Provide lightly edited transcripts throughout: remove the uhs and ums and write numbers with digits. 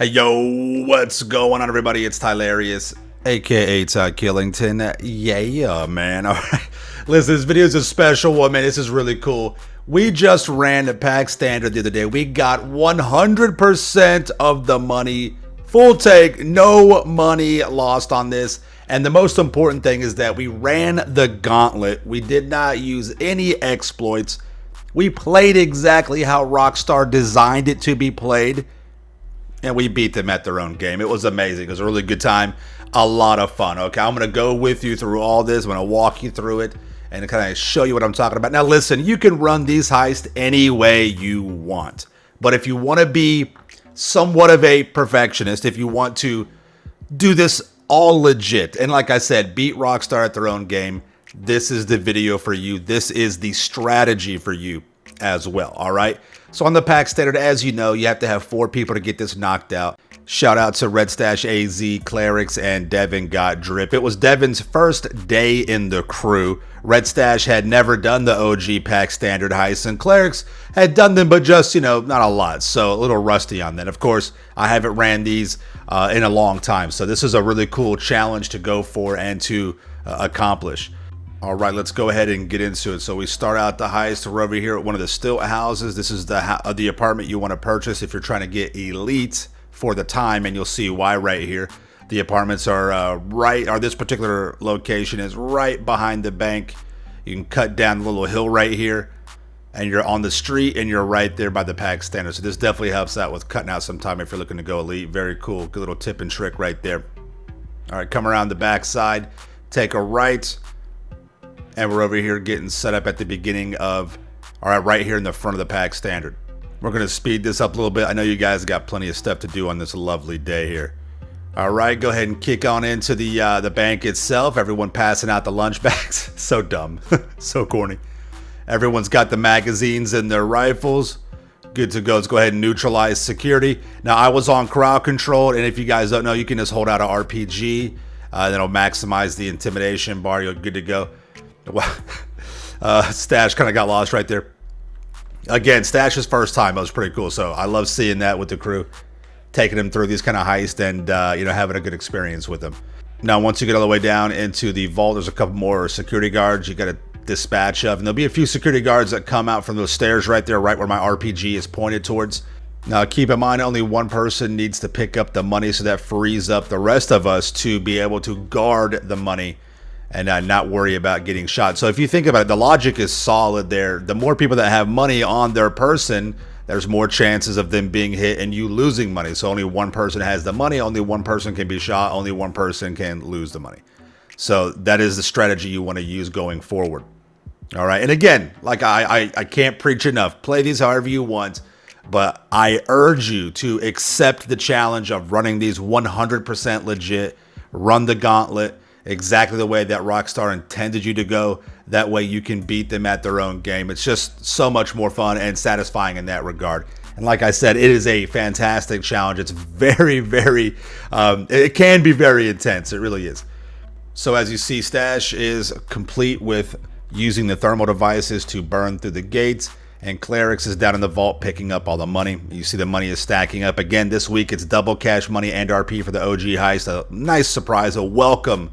Hey yo, what's going on everybody? It's Tylarious, aka Ty Killington. Yeah, man. Alright. Listen, this video is a special one, man. This is really cool. We just ran the pack standard the other day. We got 100% of the money. Full take, no money lost on this. And the most important thing is that we ran the gauntlet. We did not use any exploits. We played exactly how Rockstar designed it to be played. And we beat them at their own game. It was amazing. It was a really good time. A lot of fun. Okay, I'm going to go with you through all this. I'm going to walk you through it and kind of show you what I'm talking about. Now, listen, you can run these heists any way you want. But if you want to be somewhat of a perfectionist, if you want to do this all legit, and like I said, beat Rockstar at their own game, this is the video for you. This is the strategy for you as well, all right? So on the pack standard, as you know, you have to have 4 people to get this knocked out. Shout out to Red Stash AZ, Tylarious, and Devin got drip. It was Devin's first day in the crew. Red Stash had never done the OG pack standard heists, and Tylarious had done them, but just, you know, not a lot. So a little rusty on that. Of course, I haven't ran these in a long time. So this is a really cool challenge to go for and to accomplish. All right, let's go ahead and get into it. So we start out the heist. We're over here at one of the stilt houses. This is the apartment you want to purchase if you're trying to get elite for the time, and you'll see why right here. The apartments are this particular location is right behind the bank. You can cut down the little hill right here, and you're on the street, and you're right there by the pack standard. So this definitely helps out with cutting out some time if you're looking to go elite. Very cool. Good little tip and trick right there. All right, come around the back side, take a right. And we're over here getting set up at the beginning of, all right, right here in the front of the pack standard. We're going to speed this up a little bit. I know you guys got plenty of stuff to do on this lovely day here. All right, go ahead and kick on into the bank itself. Everyone passing out the lunch bags. So dumb. So corny. Everyone's got the magazines and their rifles. Good to go. Let's go ahead and neutralize security. Now, I was on crowd control, and if you guys don't know, you can just hold out an RPG. That'll maximize the intimidation bar. You're good to go. Stash kind of got lost right there. Again, Stash's first time. It was pretty cool. So I love seeing that with the crew, taking them through these kind of heists and having a good experience with them. Now, once you get all the way down into the vault, there's a couple more security guards you got to dispatch of, and there'll be a few security guards that come out from those stairs right there, right where my RPG is pointed towards. Now, keep in mind, only one person needs to pick up the money, so that frees up the rest of us to be able to guard the money and not worry about getting shot. So if you think about it, the logic is solid there. The more people that have money on their person, there's more chances of them being hit and you losing money. So only one person has the money, only one person can be shot, only one person can lose the money. So that is the strategy you want to use going forward. All right, and again, like I can't preach enough. Play these however you want, but I urge you to accept the challenge of running these 100% legit. Run the gauntlet exactly the way that Rockstar intended you to go. That way you can beat them at their own game. It's just so much more fun and satisfying in that regard. And like I said, it is a fantastic challenge. It's very, very, it can be very intense. It really is. So as you see, Stash is complete with using the thermal devices to burn through the gates. And Tylarious is down in the vault picking up all the money. You see the money is stacking up. Again, this week it's double cash money and RP for the OG heist. A nice surprise, a welcome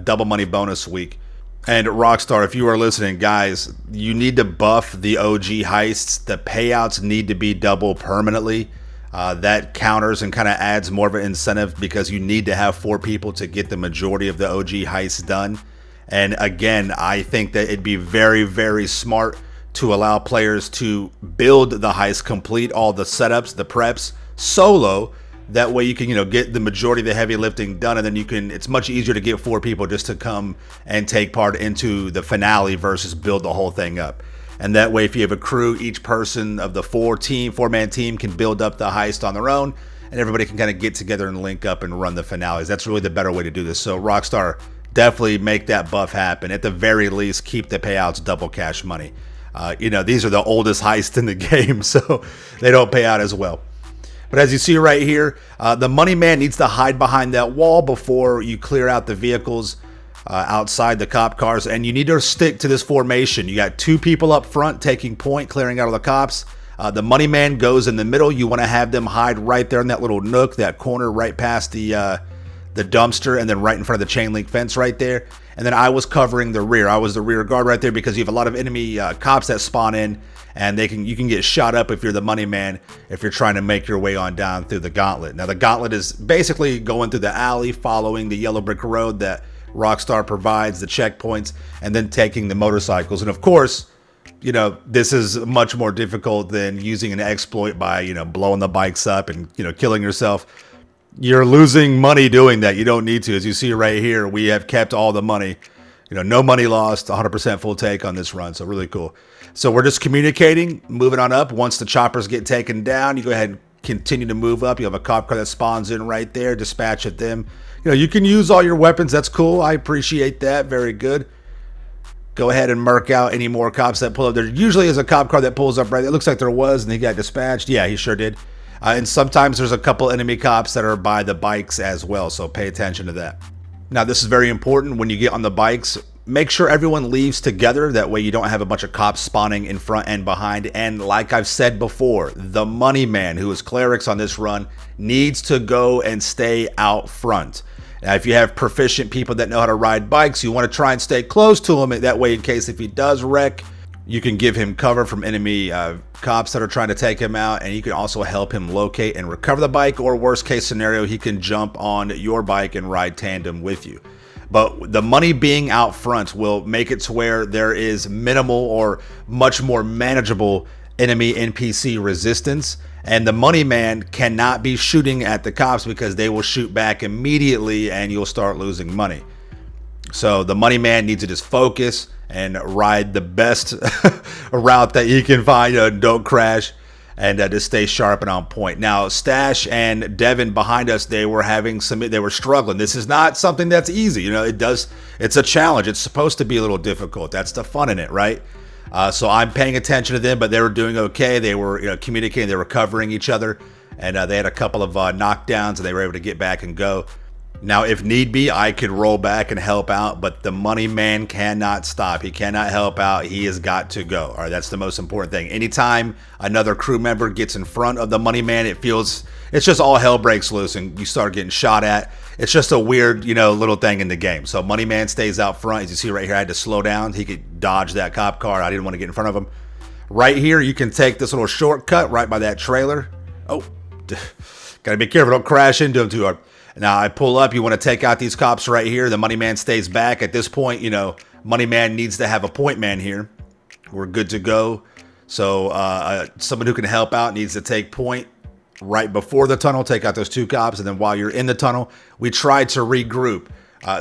double money bonus week. And Rockstar, if you are listening, guys, you need to buff the OG heists. The payouts need to be double permanently. That counters and kind of adds more of an incentive because you need to have 4 people to get the majority of the OG heists done. And again, I think that it'd be very, very smart to allow players to build the heist, complete all the setups, the preps solo. That way you can, get the majority of the heavy lifting done, and then it's much easier to get 4 people just to come and take part into the finale versus build the whole thing up. And that way, if you have a crew, each person of the 4-man team can build up the heist on their own, and everybody can kind of get together and link up and run the finales. That's really the better way to do this. So Rockstar, definitely make that buff happen. At the very least, keep the payouts double cash money. These are the oldest heists in the game, so they don't pay out as well. But as you see right here, the money man needs to hide behind that wall before you clear out the vehicles outside the cop cars. And you need to stick to this formation. You got 2 people up front taking point, clearing out all the cops. The money man goes in the middle. You want to have them hide right there in that little nook, that corner right past the dumpster, and then right in front of the chain link fence right there. And then I was covering the rear. I was the rear guard right there because you have a lot of enemy cops that spawn in, and you can get shot up if you're the money man if you're trying to make your way on down through the gauntlet. Now the gauntlet is basically going through the alley, following the yellow brick road that Rockstar provides, the checkpoints, and then taking the motorcycles. And of course, you know, this is much more difficult than using an exploit by, you know, blowing the bikes up and, you know, killing yourself. You're losing money doing that. You don't need to. As you see right here, we have kept all the money. You know, no money lost, 100% full take on this run. So really cool. So we're just communicating, moving on up. Once the choppers get taken down, you go ahead and continue to move up. You have a cop car that spawns in right there. Dispatch at them. You know, you can use all your weapons. That's cool. I appreciate that. Very good. Go ahead and mark out any more cops that pull up. There usually is a cop car that pulls up right there. It looks like there was, and he got dispatched. Yeah, he sure did. And sometimes there's a couple enemy cops that are by the bikes as well, so pay attention to that. Now, this is very important. When you get on the bikes, make sure everyone leaves together. That way you don't have a bunch of cops spawning in front and behind. And like I've said before, the money man, who is Clerics on this run, needs to go and stay out front. Now, if you have proficient people that know how to ride bikes, you want to try and stay close to him. That way, in case if he does wreck, you can give him cover from enemy cops that are trying to take him out, and you can also help him locate and recover the bike, or worst case scenario, he can jump on your bike and ride tandem with you. But the money being out front will make it to where there is minimal or much more manageable enemy NPC resistance, and the money man cannot be shooting at the cops because they will shoot back immediately and you'll start losing money. So the money man needs to just focus and ride the best route that you can find. Don't crash, and just stay sharp and on point. Now, Stash and Devin behind us, they were struggling. This is not something that's easy. You know, it's a challenge. It's supposed to be a little difficult. That's the fun in it, right? So I'm paying attention to them, but they were doing okay. They were, communicating. They were covering each other, and they had a couple of knockdowns, and they were able to get back and go. Now, if need be, I could roll back and help out, but the money man cannot stop. He cannot help out. He has got to go. All right, that's the most important thing. Anytime another crew member gets in front of the money man, it's just all hell breaks loose, and you start getting shot at. It's just a weird, little thing in the game. So money man stays out front. As you see right here, I had to slow down. He could dodge that cop car. I didn't want to get in front of him. Right here, you can take this little shortcut right by that trailer. Oh, gotta be careful. Don't crash into him too hard. Now, I pull up. You want to take out these cops right here. The money man stays back. At this point, money man needs to have a point man here. We're good to go. So someone who can help out needs to take point right before the tunnel. Take out those two cops. And then while you're in the tunnel, we tried to regroup.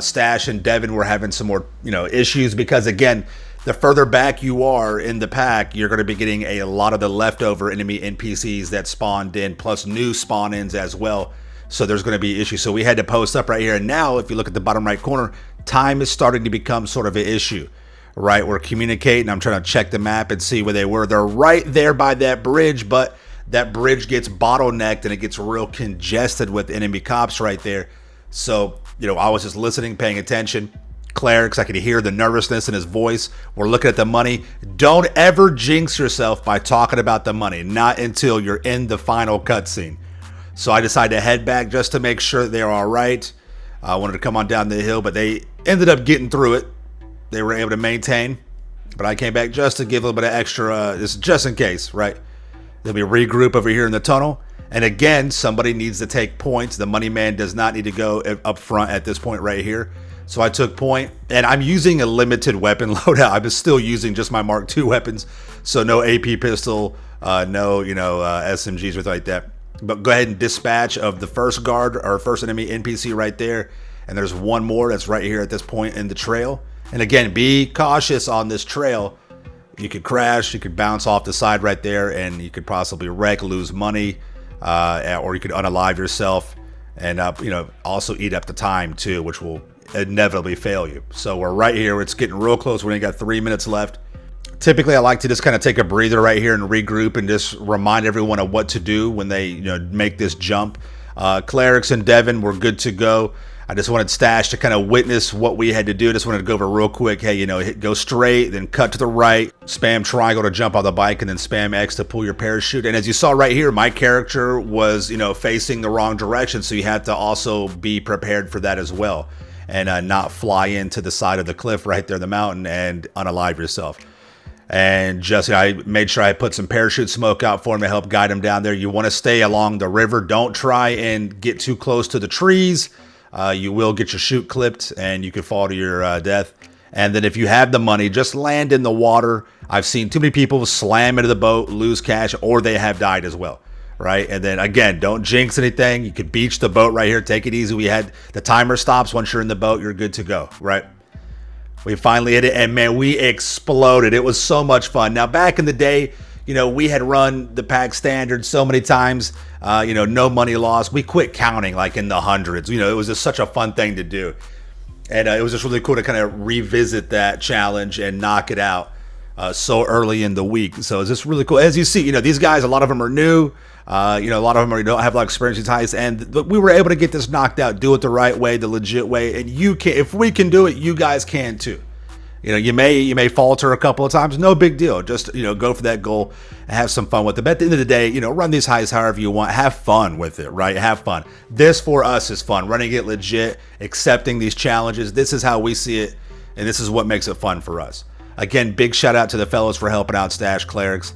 Stash and Devin were having some more, issues because, again, the further back you are in the pack, you're going to be getting a lot of the leftover enemy NPCs that spawned in, plus new spawn-ins as well. So there's going to be issues. So we had to post up right here. And now, if you look at the bottom right corner, time is starting to become sort of an issue, right? We're communicating. I'm trying to check the map and see where they were. They're right there by that bridge, but that bridge gets bottlenecked and it gets real congested with enemy cops right there. So, I was just listening, paying attention. Clerics, I could hear the nervousness in his voice. We're looking at the money. Don't ever jinx yourself by talking about the money, not until you're in the final cutscene. So I decided to head back just to make sure that they're all right. I wanted to come on down the hill, but they ended up getting through it. They were able to maintain, but I came back just to give a little bit of extra, just in case, right? They'll be regroup over here in the tunnel. And again, somebody needs to take points. The money man does not need to go up front at this point right here. So I took point, and I'm using a limited weapon loadout. I'm still using just my Mark II weapons. So no AP pistol, no, SMGs or like that. But go ahead and dispatch of the first guard or first enemy NPC right there. And there's one more that's right here at this point in the trail. And again, be cautious on this trail. You could crash, you could bounce off the side right there, and you could possibly wreck, lose money, or you could unalive yourself and, also eat up the time too, which will inevitably fail you. So we're right here. It's getting real close. We only got 3 minutes left. Typically, I like to just kind of take a breather right here and regroup and just remind everyone of what to do when they make this jump. Clerics and Devin were good to go. I just wanted Stash to kind of witness what we had to do. Just wanted to go over real quick. Hey, you know, go straight, then cut to the right, spam triangle to jump on the bike, and then spam X to pull your parachute. And as you saw right here, my character was, you know, facing the wrong direction, so you had to also be prepared for that as well, and not fly into the side of the cliff right there, the mountain, and unalive yourself. And just, I made sure I put some parachute smoke out for him to help guide him down there. You want to stay along the river. Don't try and get too close to the trees. You will get your chute clipped and you could fall to your death. And then if you have the money, just land in the water. I've seen too many people slam into the boat, lose cash, or they have died as well, right? And then again, don't jinx anything. You could beach the boat right here. Take it easy. We had the timer stops. Once you're in the boat, you're good to go, right? We finally hit it, and man, we exploded. It was so much fun. Now, back in the day, you know, we had run the pack standard so many times, you know, no money lost. We quit counting like in the hundreds. You know, it was just such a fun thing to do. And it was just really cool to kind of revisit that challenge and knock it out so early in the week. So it's just really cool. As you see, you know, these guys, a lot of them are new. You know, a lot of them don't have a lot of experience with Heist, and we were able to get this knocked out, do it the right way, the legit way. And you can, if we can do it, you guys can too. You know, you may falter a couple of times, no big deal. Just, you know, go for that goal and have some fun with it. But at the end of the day, you know, run these heists however you want. Have fun with it, right? Have fun. This for us is fun. Running it legit, accepting these challenges. This is how we see it, and this is what makes it fun for us. Again, big shout out to the fellows for helping out Stash, Clerics.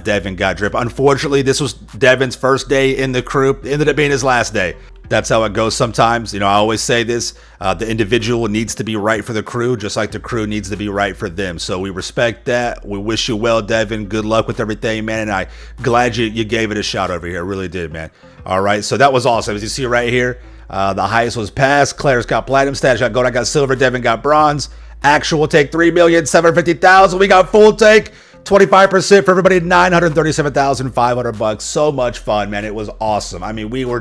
Devin got drip. Unfortunately, this was Devin's first day in the crew. It ended up being his last day. That's how it goes sometimes. You know, I always say this, the individual needs to be right for the crew, just like the crew needs to be right for them. So we respect that. We wish you well, Devin. Good luck with everything, man. And I'm glad you gave it a shot over here. I really did, man. All right, so that was awesome. As you see right here, the highest was passed. Claire's got platinum, Stash got gold, I got silver, Devin got bronze. Actual take 3,750,000. We got full take 25% for everybody, $937,500. So much fun, man. It was awesome. I mean, we were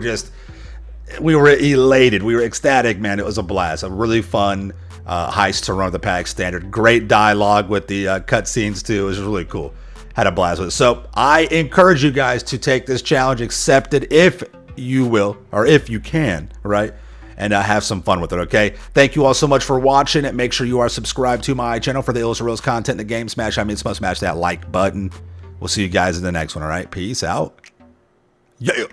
elated. We were ecstatic, man. It was a blast. A really fun heist to run the pack standard. Great dialogue with the cutscenes too. It was really cool. Had a blast with it. So I encourage you guys to take this challenge, accept it if you will, or if you can, right? And have some fun with it, okay? Thank you all so much for watching it. Make sure you are subscribed to my channel for the Illustrated content in the game. Smash that like button. We'll see you guys in the next one, all right? Peace out. Yeah.